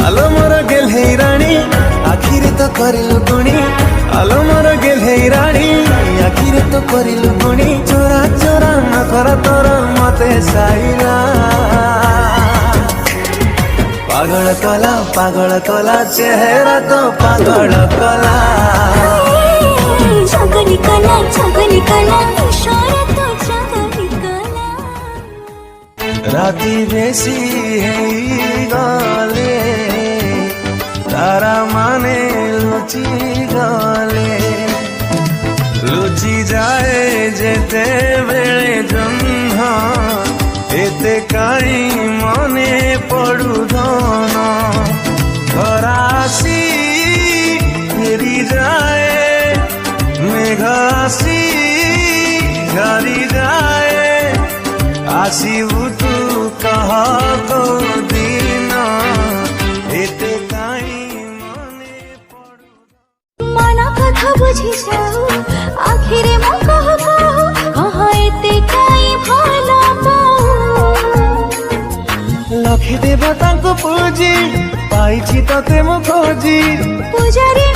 আলো মোর গেলহেই রানী আখিরে তো করিলু গুণী আলো মোর গেলহেই রানী আখিরে তো করিলু গুণী চোরা চোরা নখর তোর মতে সাইলা পাগল কলা চেহারা তো পাগল কলা ছগলি কলা ইশারা তো ছগলি কলা রাতি বেশি হেই গলে তারা মানে লুচি গলে লুচি যায় যেতে বেড়ে জহ্ন এতে কাই মনে পড়ু ধন ঘরাসি ফেরি যায় মেঘাসি ঝরি যায় আসিবু তু কহ দিন এতে কাই মনে পড়ু মন কথা বুঝি যাও আখিরে মো কহ এতে কাই ভালো পাও লক্ষে দেবতাଙ୍କୁ ପୂଜି ପାଇଛି ତତେ ମୁଁ ଖୋଜି ପୂଜାରେ